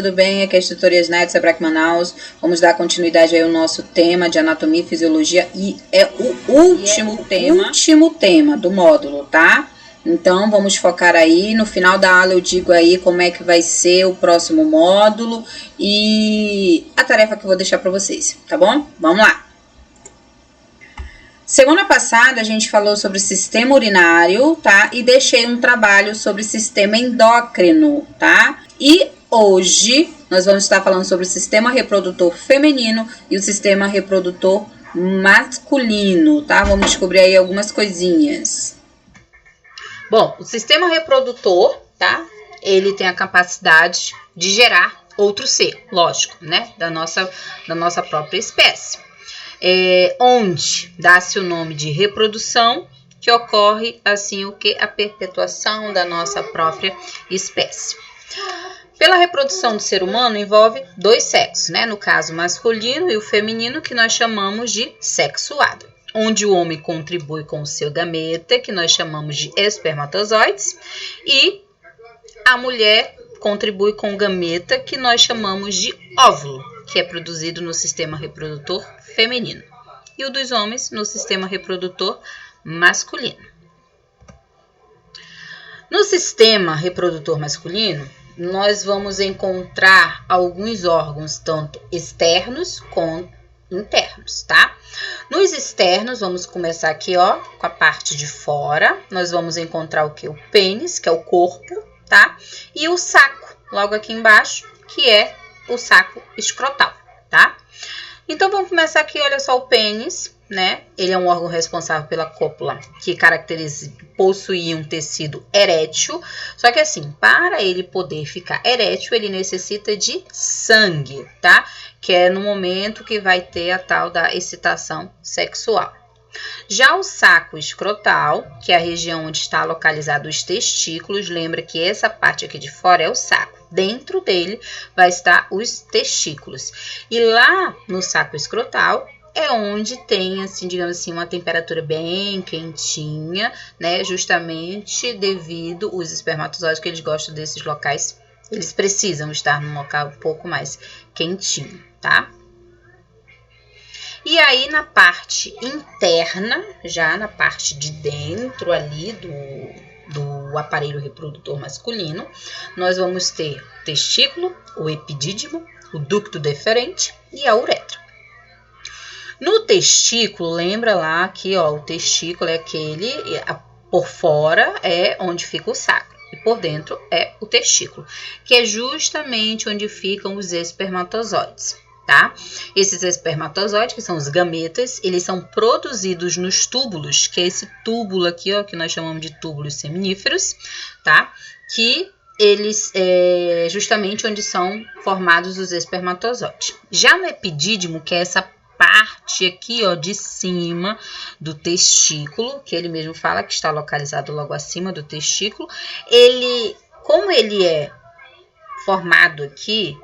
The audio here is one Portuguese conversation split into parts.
Tudo bem? Aqui é a tutora Yasnaide, Sebrae Manaus. Vamos dar continuidade aí ao nosso tema de anatomia e fisiologia e é o último tema do módulo, tá? Então vamos focar aí, no final da aula eu digo aí como é que vai ser o próximo módulo e a tarefa que eu vou deixar para vocês, tá bom? Vamos lá! Semana passada a gente falou sobre o sistema urinário, tá? E deixei um trabalho sobre o sistema endócrino, tá? E hoje nós vamos estar falando sobre o sistema reprodutor feminino e o sistema reprodutor masculino, tá? Vamos descobrir aí algumas coisinhas. Bom, o sistema reprodutor, tá? Ele tem a capacidade de gerar outro ser, lógico, né? Da nossa própria espécie. Onde dá-se o nome de reprodução, que ocorre assim o que? A perpetuação da nossa própria espécie. Pela reprodução do ser humano envolve dois sexos, né? No caso masculino e o feminino, que nós chamamos de sexuado, onde o homem contribui com o seu gameta, que nós chamamos de espermatozoides, e a mulher contribui com o gameta, que nós chamamos de óvulo, que é produzido no sistema reprodutor feminino, e o dos homens no sistema reprodutor masculino. No sistema reprodutor masculino, nós vamos encontrar alguns órgãos, tanto externos quanto internos, tá? Nos externos, vamos começar aqui, ó, com a parte de fora. Nós vamos encontrar o que? O pênis, que é o corpo, tá? E o saco, logo aqui embaixo, que é o saco escrotal, tá? Então, vamos começar aqui, olha só, o pênis, né? Ele é um órgão responsável pela cópula, que caracteriza possuir um tecido erétil. Só que assim, para ele poder ficar erétil, ele necessita de sangue, tá? Que é no momento que vai ter a tal da excitação sexual. Já o saco escrotal, que é a região onde está localizado os testículos, lembra que essa parte aqui de fora é o saco. Dentro dele vai estar os testículos. E lá no saco escrotal é onde tem, assim, digamos assim, uma temperatura bem quentinha, né? Justamente devido os espermatozoides, que eles gostam desses locais, eles precisam estar num local um pouco mais quentinho, tá? E aí, na parte interna, já na parte de dentro ali do aparelho reprodutor masculino, nós vamos ter o testículo, o epidídimo, o ducto deferente e a uretra. No testículo, lembra lá que, ó, o testículo é aquele, por fora é onde fica o sacro e por dentro é o testículo, que é justamente onde ficam os espermatozoides. Tá? Esses espermatozoides, que são os gametas, eles são produzidos nos túbulos, que é esse túbulo aqui, ó, que nós chamamos de túbulos seminíferos, tá? Que eles é justamente onde são formados os espermatozoides. Já no epidídimo, que é essa parte aqui, ó, de cima do testículo, que ele mesmo fala que está localizado logo acima do testículo, como ele é formado aqui,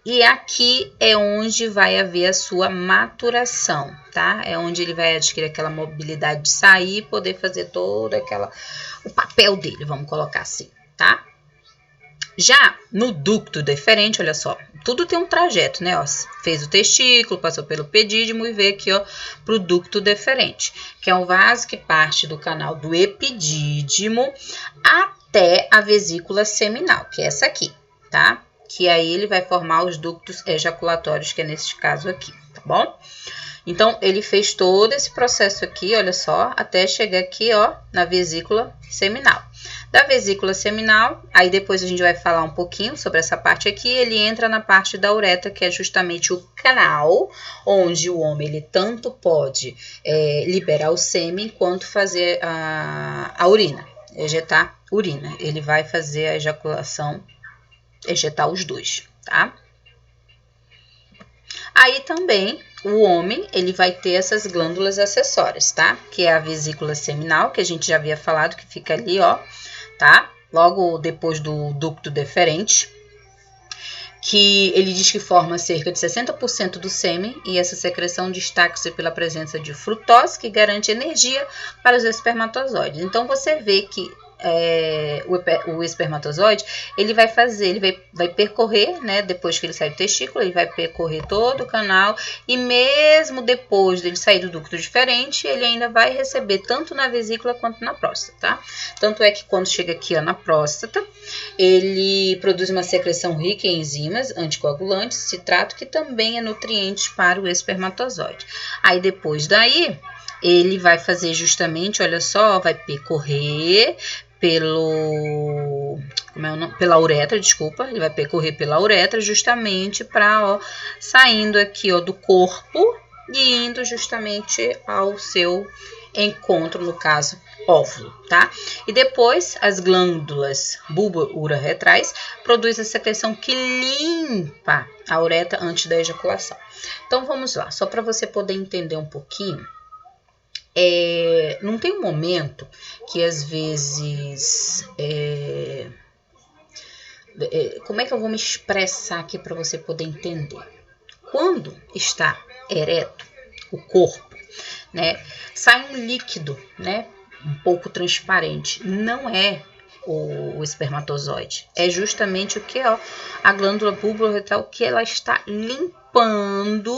e aqui é onde vai haver a sua maturação, tá? É onde ele vai adquirir aquela mobilidade de sair e poder fazer toda o papel dele, vamos colocar assim, tá? Já no ducto deferente, olha só, tudo tem um trajeto, né? Ó, fez o testículo, passou pelo epidídimo e veio aqui, ó, pro ducto deferente, que é um vaso que parte do canal do epidídimo até a vesícula seminal, que é essa aqui, tá? Que aí ele vai formar os ductos ejaculatórios, que é nesse caso aqui, tá bom? Então, ele fez todo esse processo aqui, olha só, até chegar aqui, ó, na vesícula seminal. Da vesícula seminal, aí depois a gente vai falar um pouquinho sobre essa parte aqui, ele entra na parte da uretra, que é justamente o canal, onde o homem, ele tanto pode liberar o sêmen, quanto fazer a urina, ejetar urina. Ele vai fazer a ejaculação, ejetar os dois, tá? Aí também o homem, ele vai ter essas glândulas acessórias, tá? Que é a vesícula seminal, que a gente já havia falado, que fica ali, ó, tá? Logo depois do ducto deferente, que ele diz que forma cerca de 60% do sêmen, e essa secreção destaca-se pela presença de frutose, que garante energia para os espermatozoides. Então, você vê que o espermatozoide, ele vai percorrer, né, depois que ele sai do testículo, ele vai percorrer todo o canal, e mesmo depois dele sair do ducto diferente, ele ainda vai receber tanto na vesícula quanto na próstata, tá? Tanto é que quando chega aqui, ó, na próstata, ele produz uma secreção rica em enzimas, anticoagulantes, citrato, que também é nutriente para o espermatozoide. Aí depois daí, ele vai fazer justamente, olha só, vai percorrer pela uretra, desculpa, ele vai percorrer pela uretra justamente para, ó, saindo aqui, ó, do corpo e indo justamente ao seu encontro, no caso, óvulo, tá? E depois as glândulas bulbo-ureterais produzem a secreção que limpa a uretra antes da ejaculação. Então vamos lá, só para você poder entender um pouquinho. Não tem um momento que às vezes, como é que eu vou me expressar aqui para você poder entender? Quando está ereto o corpo, né, sai um líquido, né, um pouco transparente, não é o espermatozoide, é justamente o que, ó, a glândula bulbo-ureteral, que ela está limpando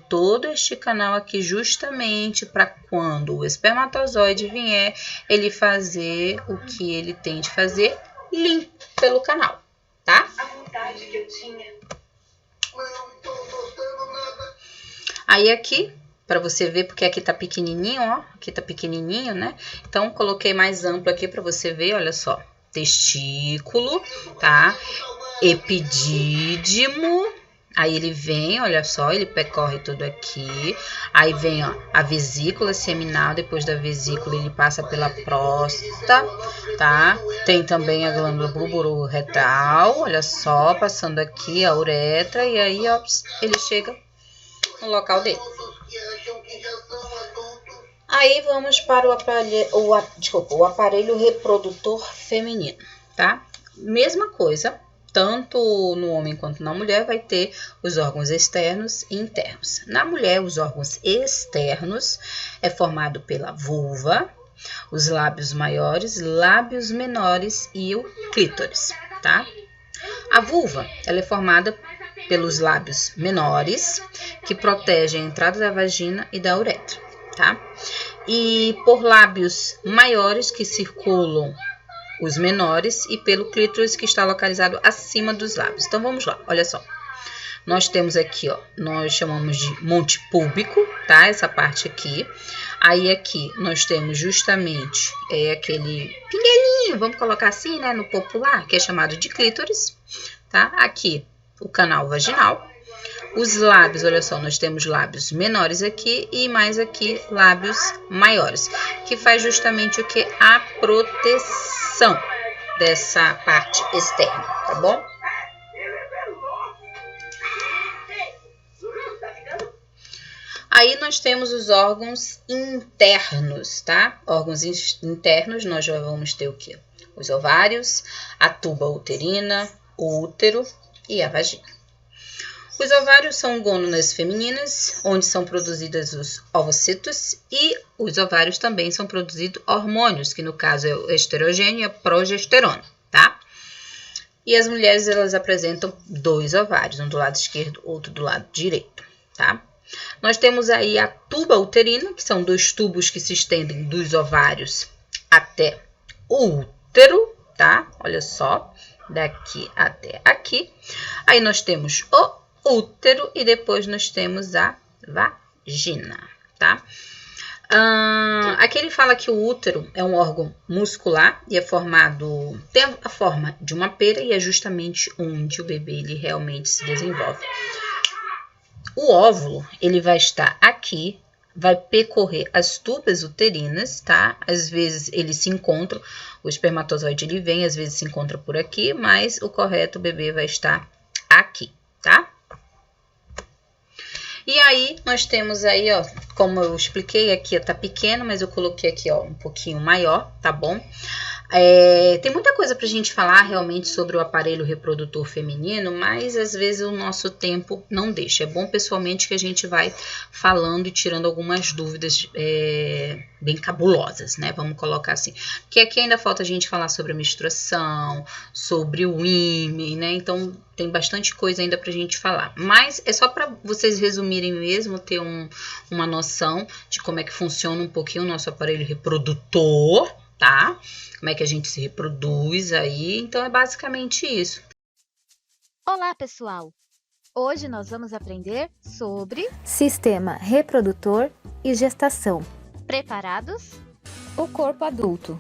todo este canal aqui, justamente para quando o espermatozoide vier, ele fazer o que ele tem de fazer, limpo pelo canal, tá? A vontade que eu tinha. Mas não tô gostando nada. Aí aqui, para você ver, porque aqui tá pequenininho, ó, aqui tá pequenininho, né? Então, coloquei mais amplo aqui para você ver, olha só, testículo, tá? Epidídimo. Aí ele vem, olha só, ele percorre tudo aqui. Aí vem, ó, a vesícula seminal. Depois da vesícula ele passa pela próstata, tá? Tem também a glândula bulbo-ureteral, olha só, passando aqui a uretra. E aí, ó, ele chega no local dele. Aí vamos para o aparelho reprodutor feminino, tá? Mesma coisa. Tanto no homem quanto na mulher vai ter os órgãos externos e internos. Na mulher, os órgãos externos é formado pela vulva, os lábios maiores, lábios menores e o clítoris, tá? A vulva, ela é formada pelos lábios menores, que protegem a entrada da vagina e da uretra, tá? E por lábios maiores que circulam os menores, e pelo clítoris, que está localizado acima dos lábios. Então vamos lá, olha só. Nós temos aqui, ó, nós chamamos de monte púbico, tá? Essa parte aqui. Aí aqui nós temos justamente aquele pinguelinho, vamos colocar assim, né, no popular, que é chamado de clítoris, tá? Aqui o canal vaginal. Os lábios, olha só, nós temos lábios menores aqui e mais aqui lábios maiores, que faz justamente o que? A proteção dessa parte externa, tá bom? Aí nós temos os órgãos internos, tá? Órgãos internos, nós já vamos ter o quê? Os ovários, a tuba uterina, o útero e a vagina. Os ovários são glândulas femininas, onde são produzidos os ovocitos, e os ovários também são produzidos hormônios, que no caso é o estrogênio e a progesterona, tá? E as mulheres, elas apresentam 2 ovários, um do lado esquerdo, outro do lado direito, tá? Nós temos aí a tuba uterina, que são 2 tubos que se estendem dos ovários até o útero, tá? Olha só, daqui até aqui. Aí nós temos o útero e depois nós temos a vagina, tá? Aqui ele fala que o útero é um órgão muscular e é formado, tem a forma de uma pera, e é justamente onde o bebê ele realmente se desenvolve. O óvulo, ele vai estar aqui, vai percorrer as tubas uterinas, tá? Às vezes eles se encontram, o espermatozoide ele vem, às vezes se encontra por aqui, mas o correto, o bebê vai estar aqui, tá? E aí, nós temos aí, ó, como eu expliquei, aqui tá pequeno, mas eu coloquei aqui, ó, um pouquinho maior, tá bom? Tem muita coisa pra gente falar realmente sobre o aparelho reprodutor feminino, mas às vezes o nosso tempo não deixa. É bom pessoalmente que a gente vai falando e tirando algumas dúvidas bem cabulosas, né? Vamos colocar assim. Porque aqui ainda falta a gente falar sobre a menstruação, sobre o ímen, né? Então tem bastante coisa ainda pra gente falar. Mas é só para vocês resumirem mesmo, ter uma noção de como é que funciona um pouquinho o nosso aparelho reprodutor, tá? Como é que a gente se reproduz aí. Então, é basicamente isso. Olá, pessoal! Hoje nós vamos aprender sobre sistema reprodutor e gestação. Preparados? O corpo adulto.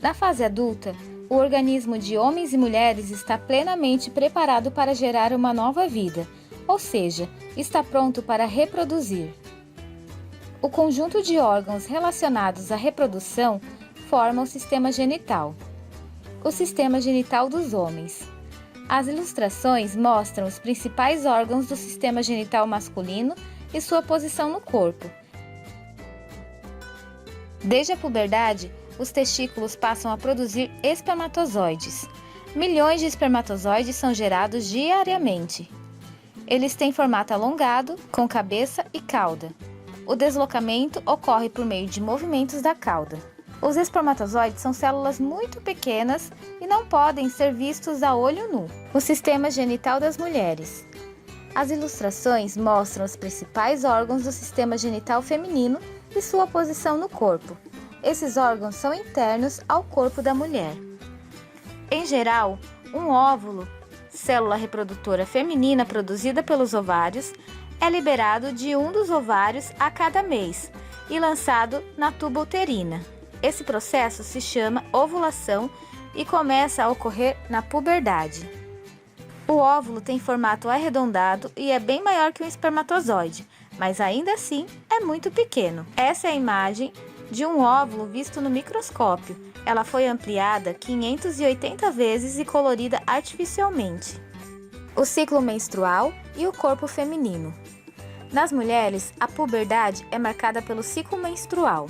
Na fase adulta, o organismo de homens e mulheres está plenamente preparado para gerar uma nova vida, ou seja, está pronto para reproduzir. O conjunto de órgãos relacionados à reprodução forma o sistema genital. O sistema genital dos homens. As ilustrações mostram os principais órgãos do sistema genital masculino e sua posição no corpo. Desde a puberdade, os testículos passam a produzir espermatozoides. Milhões de espermatozoides são gerados diariamente. Eles têm formato alongado, com cabeça e cauda. O deslocamento ocorre por meio de movimentos da cauda. Os espermatozoides são células muito pequenas e não podem ser vistos a olho nu. O sistema genital das mulheres. As ilustrações mostram os principais órgãos do sistema genital feminino e sua posição no corpo. Esses órgãos são internos ao corpo da mulher. Em geral, um óvulo, célula reprodutora feminina produzida pelos ovários, é liberado de um dos ovários a cada mês e lançado na tuba uterina. Esse processo se chama ovulação e começa a ocorrer na puberdade. O óvulo tem formato arredondado e é bem maior que um espermatozoide, mas ainda assim é muito pequeno. Essa é a imagem de um óvulo visto no microscópio. Ela foi ampliada 580 vezes e colorida artificialmente. O ciclo menstrual e o corpo feminino. Nas mulheres, a puberdade é marcada pelo ciclo menstrual.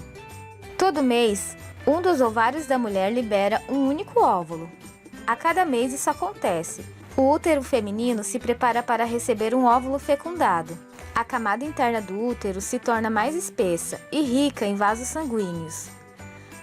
Todo mês, um dos ovários da mulher libera um único óvulo. A cada mês isso acontece. O útero feminino se prepara para receber um óvulo fecundado. A camada interna do útero se torna mais espessa e rica em vasos sanguíneos.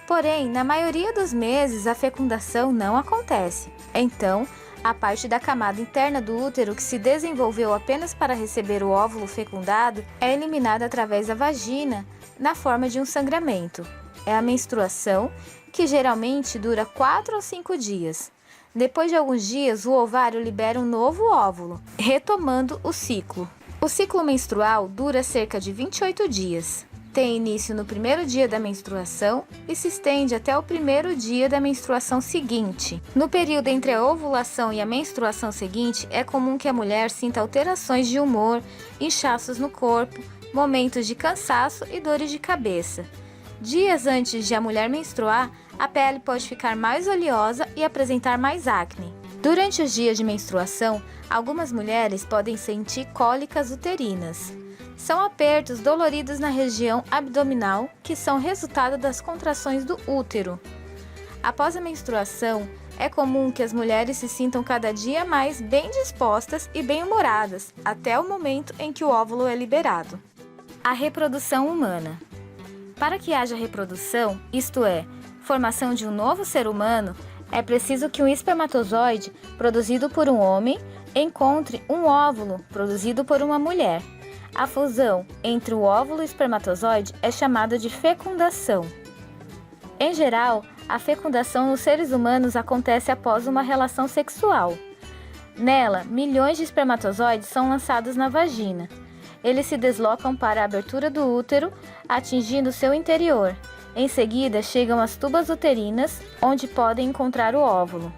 Porém, na maioria dos meses, a fecundação não acontece. Então, a parte da camada interna do útero que se desenvolveu apenas para receber o óvulo fecundado é eliminada através da vagina na forma de um sangramento. É a menstruação, que geralmente dura 4 ou 5 dias. Depois de alguns dias, o ovário libera um novo óvulo, retomando o ciclo. O ciclo menstrual dura cerca de 28 dias. Tem início no primeiro dia da menstruação e se estende até o primeiro dia da menstruação seguinte. No período entre a ovulação e a menstruação seguinte, é comum que a mulher sinta alterações de humor, inchaços no corpo, momentos de cansaço e dores de cabeça. Dias antes de a mulher menstruar, a pele pode ficar mais oleosa e apresentar mais acne. Durante os dias de menstruação, algumas mulheres podem sentir cólicas uterinas. São apertos doloridos na região abdominal que são resultado das contrações do útero. Após a menstruação, é comum que as mulheres se sintam cada dia mais bem dispostas e bem-humoradas, até o momento em que o óvulo é liberado. A reprodução humana. Para que haja reprodução, isto é, formação de um novo ser humano, é preciso que um espermatozoide, produzido por um homem, encontre um óvulo, produzido por uma mulher. A fusão entre o óvulo e o espermatozoide é chamada de fecundação. Em geral, a fecundação nos seres humanos acontece após uma relação sexual. Nela, milhões de espermatozoides são lançados na vagina. Eles se deslocam para a abertura do útero, atingindo seu interior. Em seguida, chegam às tubas uterinas, onde podem encontrar o óvulo.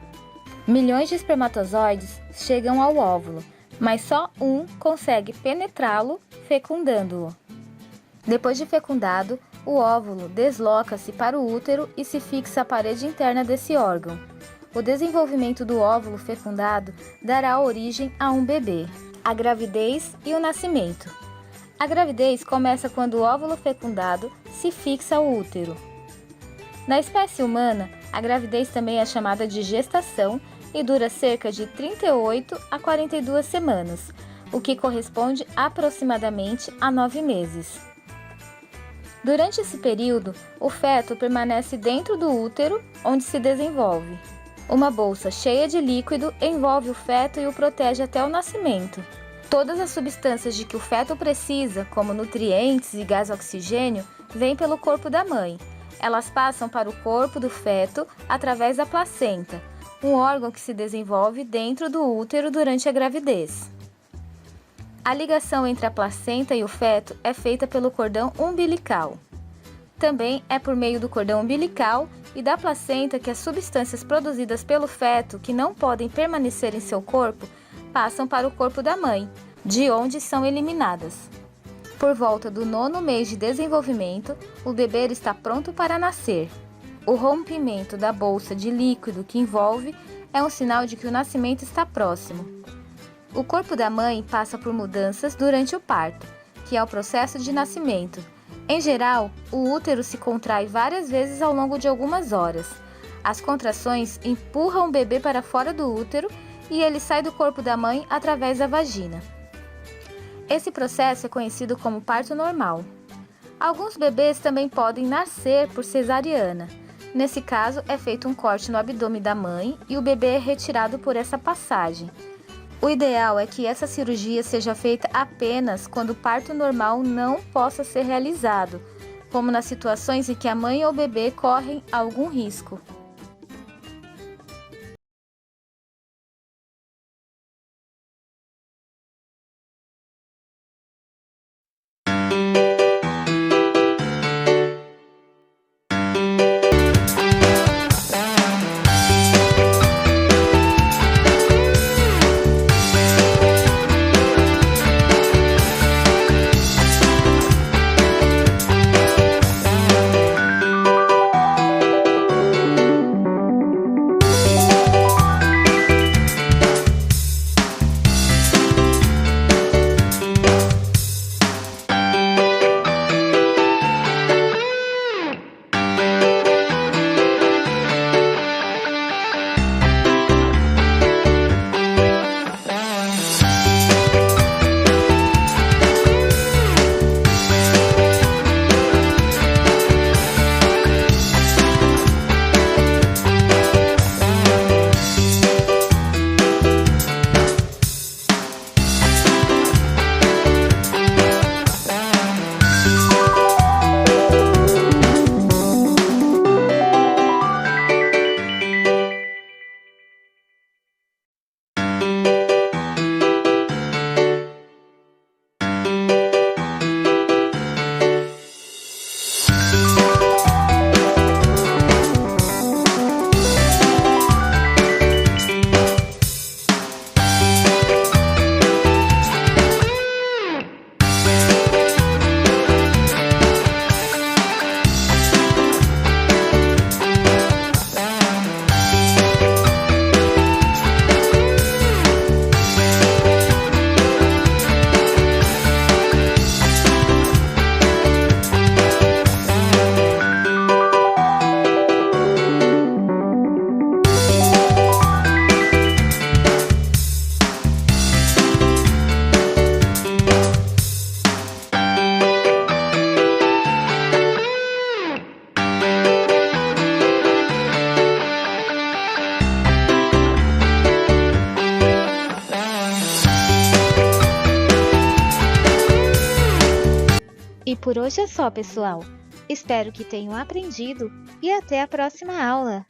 Milhões de espermatozoides chegam ao óvulo, mas só um consegue penetrá-lo, fecundando-o. Depois de fecundado, o óvulo desloca-se para o útero e se fixa à parede interna desse órgão. O desenvolvimento do óvulo fecundado dará origem a um bebê. A gravidez e o nascimento. A gravidez começa quando o óvulo fecundado se fixa ao útero. Na espécie humana, A gravidez também é chamada de gestação e dura cerca de 38 a 42 semanas, o que corresponde aproximadamente a 9 meses. Durante esse período, o feto permanece dentro do útero, onde se desenvolve. Uma bolsa cheia de líquido envolve o feto e o protege até o nascimento. Todas as substâncias de que o feto precisa, como nutrientes e gás oxigênio, vêm pelo corpo da mãe. Elas passam para o corpo do feto através da placenta, um órgão que se desenvolve dentro do útero durante a gravidez. A ligação entre a placenta e o feto é feita pelo cordão umbilical. Também é por meio do cordão umbilical e da placenta que as substâncias produzidas pelo feto, que não podem permanecer em seu corpo, passam para o corpo da mãe, de onde são eliminadas. Por volta do 9º mês de desenvolvimento, o bebê está pronto para nascer. O rompimento da bolsa de líquido que envolve é um sinal de que o nascimento está próximo. O corpo da mãe passa por mudanças durante o parto, que é o processo de nascimento. Em geral, o útero se contrai várias vezes ao longo de algumas horas. As contrações empurram o bebê para fora do útero e ele sai do corpo da mãe através da vagina. Esse processo é conhecido como parto normal. Alguns bebês também podem nascer por cesariana. Nesse caso, é feito um corte no abdômen da mãe e o bebê é retirado por essa passagem. O ideal é que essa cirurgia seja feita apenas quando o parto normal não possa ser realizado, como nas situações em que a mãe ou o bebê correm algum risco. E por hoje é só, pessoal. Espero que tenham aprendido e até a próxima aula!